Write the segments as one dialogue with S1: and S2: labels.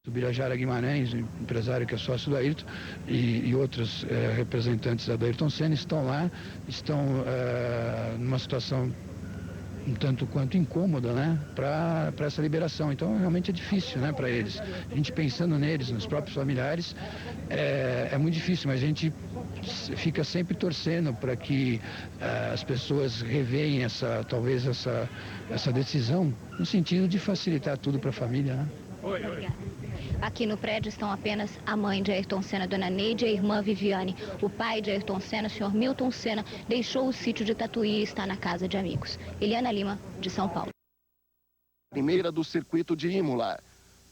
S1: O Birajara Guimarães, empresário que é sócio do Ayrton, e outros representantes da Ayrton Senna estão lá, estão numa situação um tanto quanto incômoda, né, para essa liberação. Então realmente é difícil, né, para eles. A gente pensando neles, nos próprios familiares, é muito difícil, mas a gente fica sempre torcendo para que as pessoas reveem talvez essa decisão, no sentido de facilitar tudo para a família, né?
S2: Aqui no prédio estão apenas a mãe de Ayrton Senna, Dona Neide, e a irmã Viviane. O pai de Ayrton Senna, o senhor Milton Senna, deixou o sítio de Tatuí e está na casa de amigos. Eliana Lima, de São Paulo.
S3: Primeira do circuito de Imola.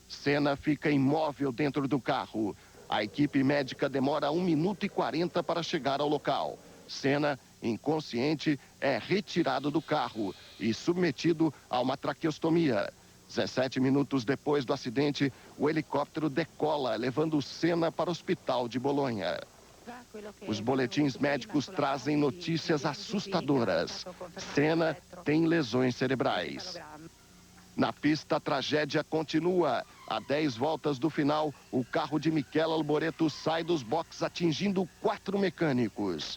S3: Senna fica imóvel dentro do carro. A equipe médica demora 1 minuto e 40 para chegar ao local. Senna, inconsciente, é retirado do carro e submetido a uma traqueostomia. 17 minutos depois do acidente, o helicóptero decola, levando Senna para o hospital de Bolonha. Os boletins médicos trazem notícias assustadoras. Senna tem lesões cerebrais. Na pista, a tragédia continua. A 10 voltas do final, o carro de Michele Alboreto sai dos boxes atingindo 4 mecânicos.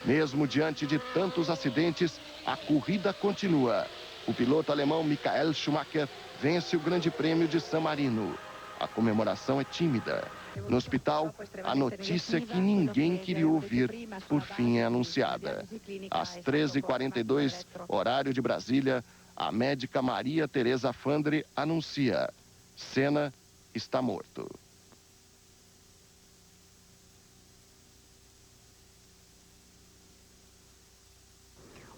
S3: Mesmo diante de tantos acidentes, a corrida continua. O piloto alemão Michael Schumacher vence o Grande Prêmio de San Marino. A comemoração é tímida. No hospital, a notícia que ninguém queria ouvir, por fim é anunciada. Às 13h42, horário de Brasília, a médica Maria Tereza Fandre anuncia: Senna está morto.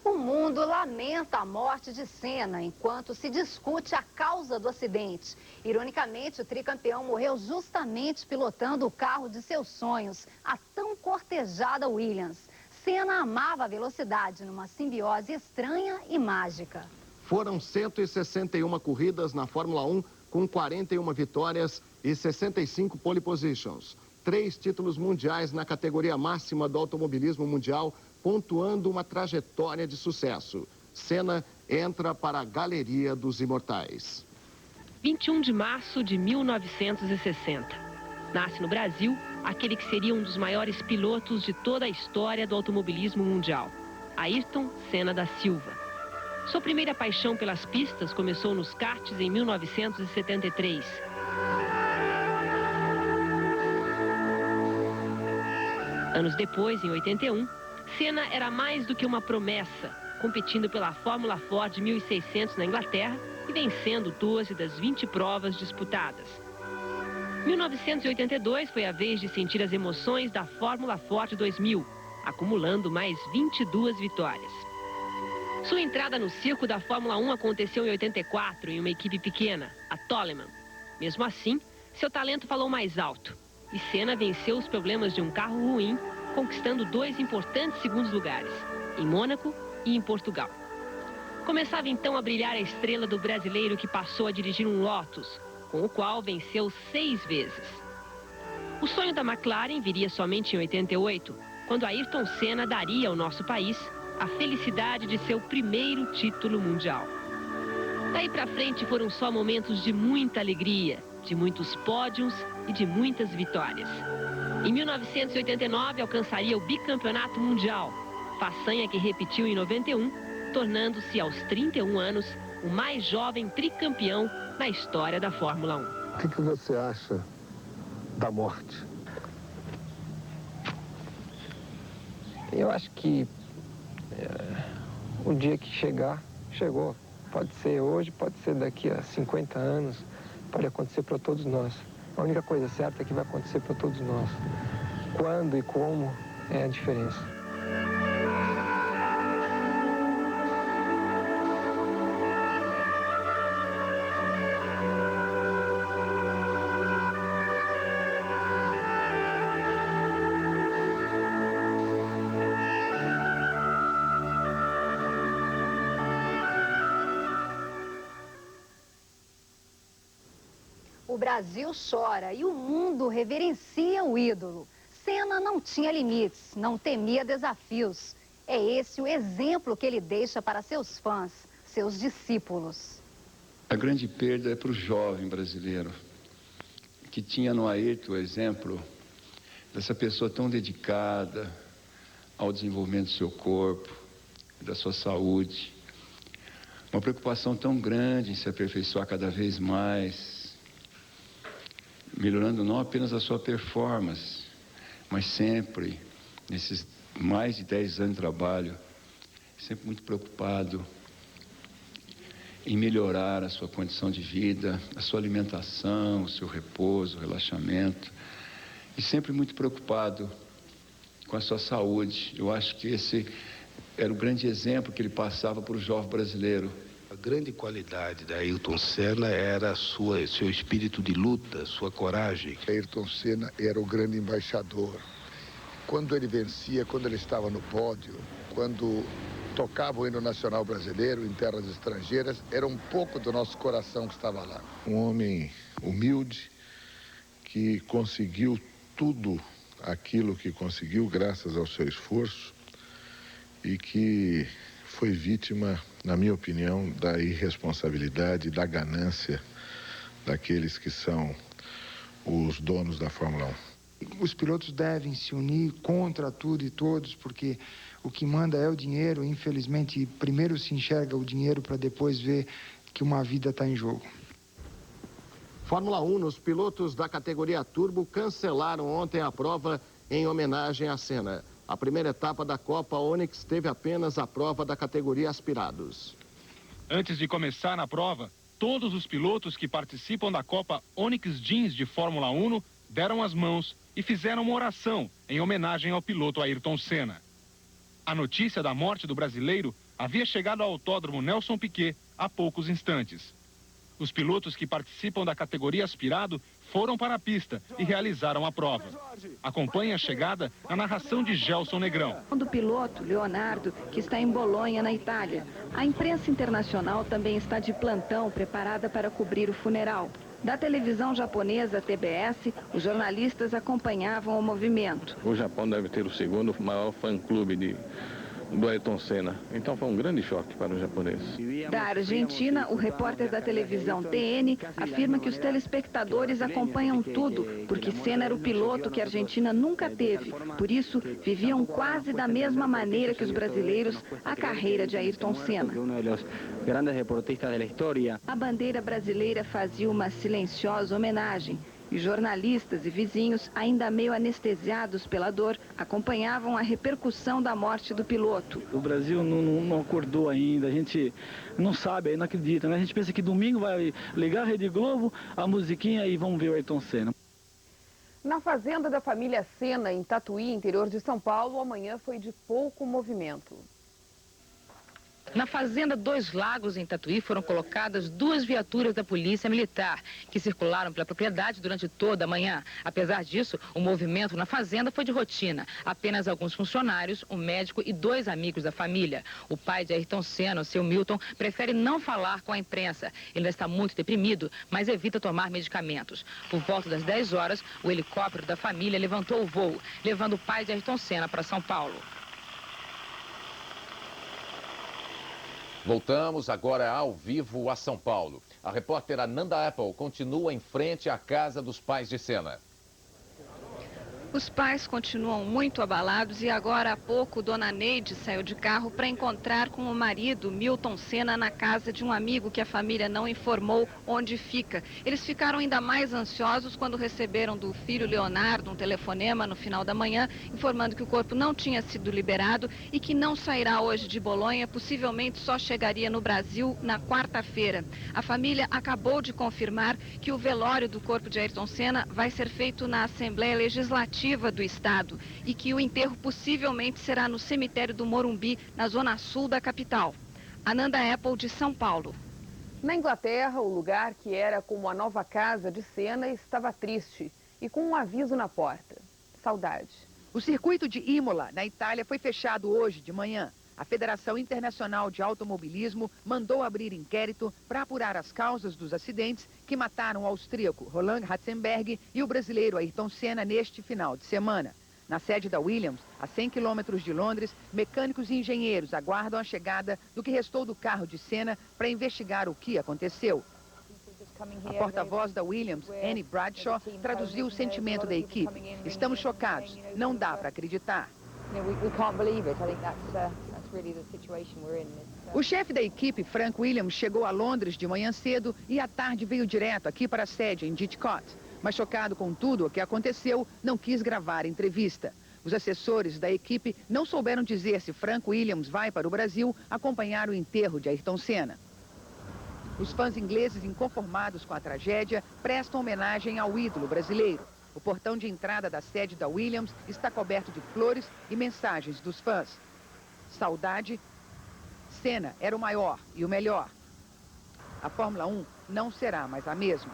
S4: O mundo lamenta a morte de Senna enquanto se discute a causa do acidente. Ironicamente, o tricampeão morreu justamente pilotando o carro de seus sonhos, a tão cortejada Williams. Senna amava a velocidade numa simbiose estranha e mágica.
S3: Foram 161 corridas na Fórmula 1, com 41 vitórias e 65 pole positions. 3 títulos mundiais na categoria máxima do automobilismo mundial, pontuando uma trajetória de sucesso. Senna entra para a galeria dos imortais.
S5: 21 de março de 1960. Nasce no Brasil aquele que seria um dos maiores pilotos de toda a história do automobilismo mundial, Ayrton Senna da Silva. Sua primeira paixão pelas pistas começou nos karts em 1973. Anos depois, em 81, Senna era mais do que uma promessa, competindo pela Fórmula Ford 1600 na Inglaterra e vencendo 12 das 20 provas disputadas. 1982 foi a vez de sentir as emoções da Fórmula Ford 2000, acumulando mais 22 vitórias. Sua entrada no circo da Fórmula 1 aconteceu em 84, em uma equipe pequena, a Toleman. Mesmo assim, seu talento falou mais alto, e Senna venceu os problemas de um carro ruim, conquistando 2 importantes segundos lugares, em Mônaco e em Portugal. Começava então a brilhar a estrela do brasileiro que passou a dirigir um Lotus, com o qual venceu 6 vezes. O sonho da McLaren viria somente em 88, quando Ayrton Senna daria ao nosso país a felicidade de seu primeiro título mundial. Daí pra frente foram só momentos de muita alegria, de muitos pódios e de muitas vitórias. Em 1989 alcançaria o bicampeonato mundial, façanha que repetiu em 91, tornando-se aos 31 anos o mais jovem tricampeão na história da Fórmula 1.
S6: O que você acha da morte?
S7: Eu acho que o dia que chegar, chegou. Pode ser hoje, pode ser daqui a 50 anos, pode acontecer para todos nós. A única coisa certa é que vai acontecer para todos nós. Quando e como é a diferença.
S4: O Brasil chora e o mundo reverencia o ídolo. Senna não tinha limites, não temia desafios. É esse o exemplo que ele deixa para seus fãs, seus discípulos.
S1: A grande perda é para o jovem brasileiro,
S8: que tinha no Ayrton o exemplo dessa pessoa tão dedicada ao desenvolvimento do seu corpo, da sua saúde, uma preocupação tão grande em se aperfeiçoar cada vez mais, melhorando não apenas a sua performance, mas sempre, nesses mais de 10 anos de trabalho, sempre muito preocupado em melhorar a sua condição de vida, a sua alimentação, o seu repouso, o relaxamento, e sempre muito preocupado com a sua saúde. Eu acho que esse era o grande exemplo que ele passava para o jovem brasileiro.
S9: A grande qualidade da Ayrton Senna era seu espírito de luta, sua coragem.
S6: Ayrton Senna era o grande embaixador. Quando ele vencia, quando ele estava no pódio, quando tocava o hino nacional brasileiro em terras estrangeiras, era um pouco do nosso coração que estava lá. Um homem humilde que conseguiu tudo aquilo que conseguiu graças ao seu esforço e que foi vítima, na minha opinião, da irresponsabilidade, da ganância daqueles que são os donos da Fórmula 1.
S10: Os pilotos devem se unir contra tudo e todos, porque o que manda é o dinheiro. Infelizmente, primeiro se enxerga o dinheiro para depois ver que uma vida está em jogo.
S3: Fórmula 1, os pilotos da categoria Turbo cancelaram ontem a prova em homenagem a Senna. A primeira etapa da Copa Onix teve apenas a prova da categoria Aspirados.
S11: Antes de começar a prova, todos os pilotos que participam da Copa Onix Jeans de Fórmula 1 deram as mãos e fizeram uma oração em homenagem ao piloto Ayrton Senna. A notícia da morte do brasileiro havia chegado ao autódromo Nelson Piquet há poucos instantes. Os pilotos que participam da categoria Aspirado foram para a pista e realizaram a prova. Acompanhe a chegada a narração de Gelson Negrão.
S12: Do piloto Leonardo, que está em Bolonha, na Itália. A imprensa internacional também está de plantão, preparada para cobrir o funeral. Da televisão japonesa TBS, os jornalistas acompanhavam o movimento.
S13: O Japão deve ter o segundo maior fã-clube do Ayrton Senna. Então foi um grande choque para os japoneses.
S12: Da Argentina, o repórter da televisão TN afirma que os telespectadores acompanham tudo, porque Senna era o piloto que a Argentina nunca teve. Por isso, viviam quase da mesma maneira que os brasileiros a carreira de Ayrton Senna. A bandeira brasileira fazia uma silenciosa homenagem. E jornalistas e vizinhos, ainda meio anestesiados pela dor, acompanhavam a repercussão da morte do piloto.
S14: O Brasil não acordou ainda, a gente não sabe, não acredita, né? A gente pensa que domingo vai ligar a Rede Globo, a musiquinha e vamos ver o Ayrton Senna.
S15: Na fazenda da família Senna, em Tatuí, interior de São Paulo, amanhã foi de pouco movimento.
S5: Na fazenda Dois Lagos, em Tatuí, foram colocadas 2 viaturas da Polícia Militar, que circularam pela propriedade durante toda a manhã. Apesar disso, o movimento na fazenda foi de rotina. Apenas alguns funcionários, um médico e 2 amigos da família. O pai de Ayrton Senna, o seu Milton, prefere não falar com a imprensa. Ele ainda está muito deprimido, mas evita tomar medicamentos. Por volta das 10 horas, o helicóptero da família levantou o voo, levando o pai de Ayrton Senna para São Paulo.
S16: Voltamos agora ao vivo a São Paulo. A repórter Ananda Apple continua em frente à casa dos pais de Senna.
S12: Os pais continuam muito abalados e agora há pouco Dona Neide saiu de carro para encontrar com o marido, Milton Senna, na casa de um amigo que a família não informou onde fica. Eles ficaram ainda mais ansiosos quando receberam do filho Leonardo um telefonema no final da manhã, informando que o corpo não tinha sido liberado e que não sairá hoje de Bolonha, possivelmente só chegaria no Brasil na quarta-feira. A família acabou de confirmar que o velório do corpo de Ayrton Senna vai ser feito na Assembleia Legislativa do Estado e que o enterro possivelmente será no cemitério do Morumbi, na zona sul da capital. Ananda Apple, de São Paulo.
S15: Na Inglaterra, o lugar que era como a nova casa de Senna estava triste e com um aviso na porta: saudade.
S17: O circuito de Imola, na Itália, foi fechado hoje de manhã. A Federação Internacional de Automobilismo mandou abrir inquérito para apurar as causas dos acidentes que mataram o austríaco Roland Ratzenberg e o brasileiro Ayrton Senna neste final de semana. Na sede da Williams, a 100 quilômetros de Londres, mecânicos e engenheiros aguardam a chegada do que restou do carro de Senna para investigar o que aconteceu. A porta-voz da Williams, Annie Bradshaw, traduziu o sentimento da equipe. Estamos chocados, não dá para acreditar. O chefe da equipe, Frank Williams, chegou a Londres de manhã cedo e à tarde veio direto aqui para a sede em Didcot. Mas chocado com tudo o que aconteceu, não quis gravar entrevista. Os assessores da equipe não souberam dizer se Frank Williams vai para o Brasil acompanhar o enterro de Ayrton Senna. Os fãs ingleses, inconformados com a tragédia, prestam homenagem ao ídolo brasileiro. O portão de entrada da sede da Williams está coberto de flores e mensagens dos fãs. Saudade. Senna era o maior e o melhor. A Fórmula 1 não será mais a mesma.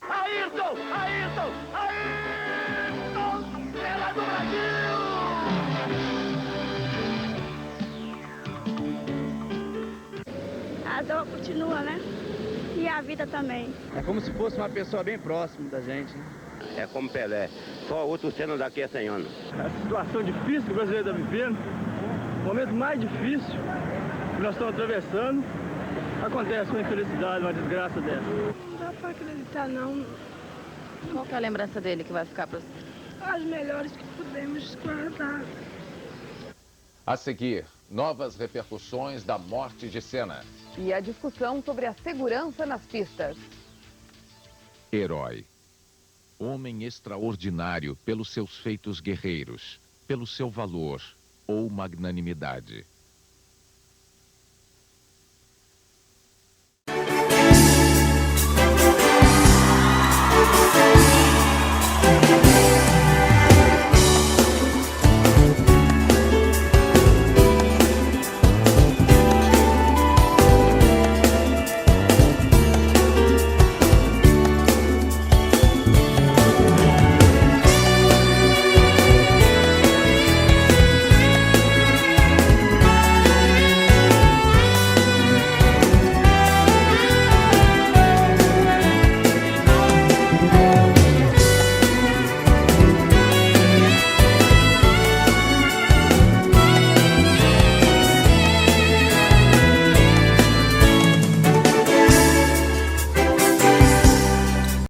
S18: Ayrton! Ayrton! Ayrton Senna do Brasil!
S19: A dor continua, né? E a vida também.
S20: É como se fosse uma pessoa bem próxima da gente, né?
S21: É como Pelé, só outro Senna daqui a 100 anos.
S14: A situação difícil que o brasileiro está vivendo, o momento mais difícil que nós estamos atravessando, acontece uma infelicidade, uma desgraça dessa.
S19: Não dá para acreditar, não.
S22: Qual que é a lembrança dele que vai ficar para você?
S19: As melhores que pudemos guardar.
S16: A seguir, novas repercussões da morte de Senna.
S15: E a discussão sobre a segurança nas pistas.
S23: Herói. Homem extraordinário pelos seus feitos guerreiros, pelo seu valor ou magnanimidade.